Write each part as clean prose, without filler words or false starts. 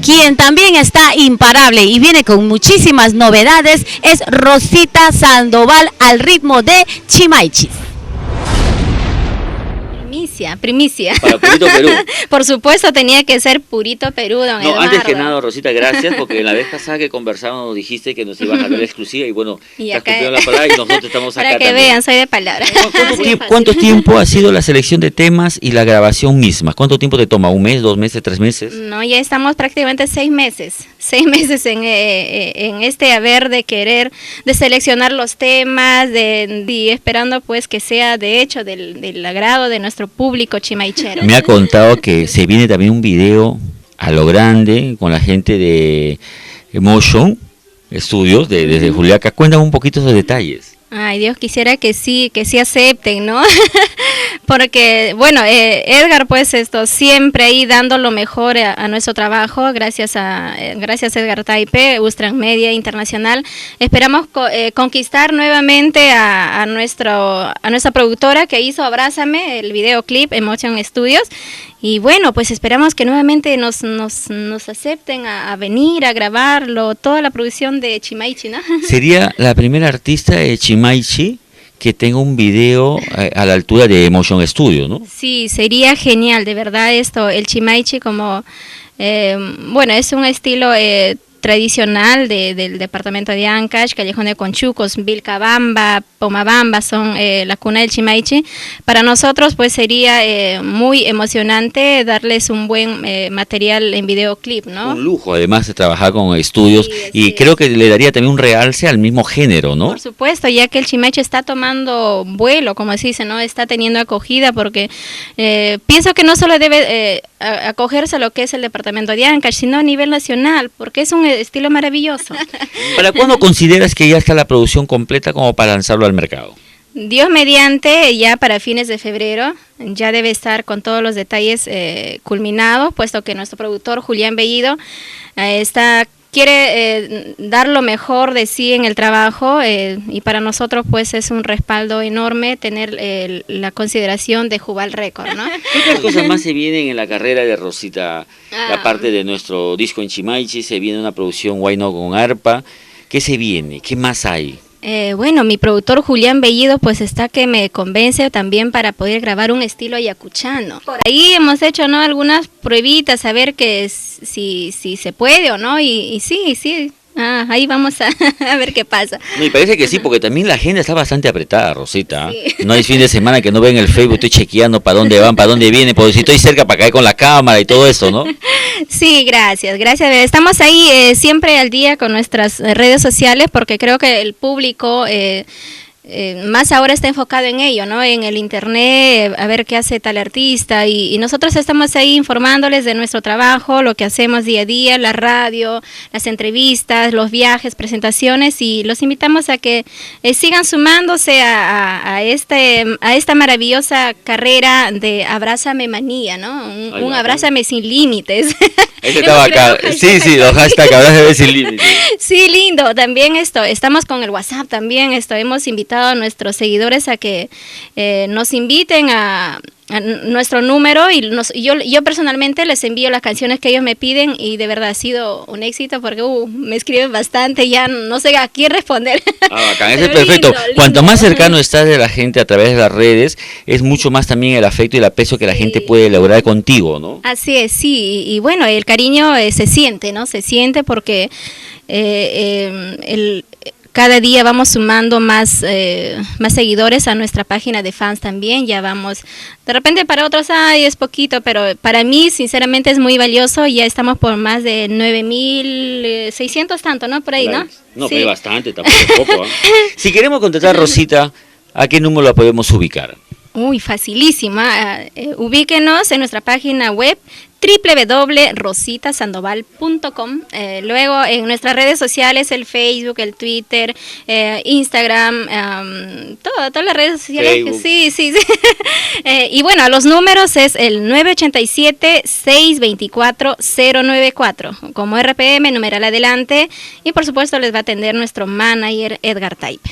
Quien también está imparable y viene con muchísimas novedades es Rosita Sandoval al ritmo de Chimaichis. Primicia. Para Purito Perú. Por supuesto, tenía que ser Purito Perú, don Eduardo. Antes que nada, Rosita, gracias, porque la vez pasada que conversábamos dijiste que nos ibas a dar la exclusiva y bueno, y estás acá, cumpliendo la palabra y nosotros estamos acá para que también. vean, soy de palabra. ¿Cuánto tiempo ha sido la selección de temas y la grabación misma? ¿Cuánto tiempo te toma? ¿1 mes, 2 meses, 3 meses? No, ya estamos prácticamente 6 meses. 6 meses en este haber de querer, de seleccionar los temas, y esperando pues que sea de hecho del agrado de nuestro público chimaichero. Me ha contado que se viene también un video a lo grande con la gente de Motion Studios desde Juliaca. Cuéntame un poquito esos detalles. Ay, Dios quisiera que sí acepten, ¿no? Porque, bueno, Edgar, pues, siempre ahí dando lo mejor a nuestro trabajo, gracias Edgar Taipe, Ustran Media Internacional. Esperamos conquistar nuevamente a nuestra productora que hizo Abrázame, el videoclip, Emotion Studios. Y bueno, pues esperamos que nuevamente nos acepten a venir a grabarlo, toda la producción de Chimaichi, ¿no? Sería la primera artista de Chimaichi que tenga un video a la altura de Emotion Studio, ¿no? Sí, sería genial, de verdad el Chimaichi como, bueno, es un estilo tradicional del departamento de Ancash, Callejón de Conchucos, Vilcabamba, Pomabamba son la cuna del Chimaichi. Para nosotros pues sería muy emocionante darles un buen material en videoclip, ¿no? Un lujo además de trabajar con estudios, sí, y creo que le daría también un realce al mismo género, ¿no? Por supuesto, ya que el Chimaichi está tomando vuelo, como se dice, ¿no? Está teniendo acogida porque pienso que no solo debe acogerse a lo que es el departamento de Ancash, sino a nivel nacional, porque es un estilo maravilloso. ¿Para cuándo consideras que ya está la producción completa como para lanzarlo al mercado? Dios mediante, ya para fines de febrero, ya debe estar con todos los detalles culminados, puesto que nuestro productor Julián Bellido quiere dar lo mejor de sí en el trabajo, y para nosotros pues es un respaldo enorme tener la consideración de Jubal Record, ¿no? ¿Qué otras cosas más se vienen en la carrera de Rosita? Aparte de nuestro disco en Chimaichi, se viene una producción Why Not con arpa. ¿Qué se viene? ¿Qué más hay? Bueno, mi productor Julián Bellido pues está que me convence también para poder grabar un estilo ayacuchano. Por ahí hemos hecho, ¿no?, algunas pruebitas a ver que si se puede o no, y sí. Ahí vamos a ver qué pasa. Me parece que sí, porque también la agenda está bastante apretada, Rosita. Sí. No hay fin de semana que no ven el Facebook, estoy chequeando para dónde van, para dónde vienen, porque si estoy cerca para caer con la cámara y todo eso, ¿no? Sí, gracias. Estamos ahí siempre al día con nuestras redes sociales, porque creo que el público más ahora está enfocado en ello, ¿no? En el internet, a ver qué hace tal artista, y nosotros estamos ahí informándoles de nuestro trabajo, lo que hacemos día a día, la radio, las entrevistas, los viajes, presentaciones, y los invitamos a que sigan sumándose a esta maravillosa carrera de Abrázame Manía, ¿no? Un Abrázame sin límites. Ese estaba acá. Sí, los hashtags Abrázame sin límites. Sí, lindo. También estamos con el WhatsApp también, hemos invitado a nuestros seguidores a que nos inviten a nuestro número, y yo personalmente les envío las canciones que ellos me piden, y de verdad ha sido un éxito porque me escriben bastante, ya no sé a quién responder. Bacán, eso es perfecto. Lindo. Cuanto más cercano estás de la gente a través de las redes, es mucho más también el afecto y el aprecio que la gente puede lograr contigo, ¿no? Así es, sí, y bueno, el cariño se siente, ¿no? Se siente porque cada día vamos sumando más seguidores a nuestra página de fans también. Ya vamos, de repente para otros es poquito, pero para mí sinceramente es muy valioso. Ya estamos por más de 9.600 tanto, ¿no? Por ahí, claro. ¿no? No, sí. pero bastante, tampoco es poco. Si queremos contratar a Rosita, ¿a qué número la podemos ubicar? Uy, facilísima. Ubíquenos en nuestra página web www.rositasandoval.com. Luego en nuestras redes sociales, el Facebook, el Twitter, Instagram, todas las redes sociales. Facebook. Sí. Y bueno, los números es el 987-624-094, como RPM, numeral adelante, y por supuesto les va a atender nuestro manager Edgar Taipe.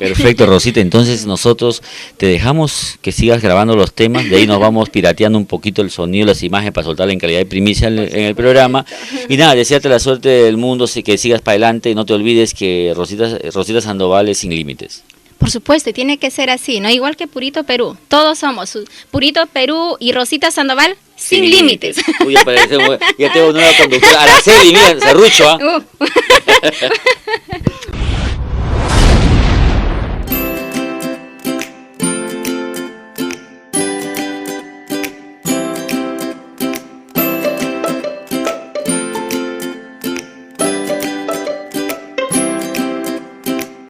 Perfecto, Rosita. Entonces nosotros te dejamos que sigas grabando los temas. De ahí nos vamos pirateando un poquito el sonido, las imágenes para soltarla en calidad de primicia en el programa. Y nada, desearte la suerte del mundo, que sigas para adelante. No te olvides que Rosita Sandoval es sin límites. Por supuesto, y tiene que ser así, ¿no? Igual que Purito Perú. Todos somos Purito Perú y Rosita Sandoval sin límites. Uy, ya tengo nueva conductora. Araceli, mira, serrucho, ¿ah?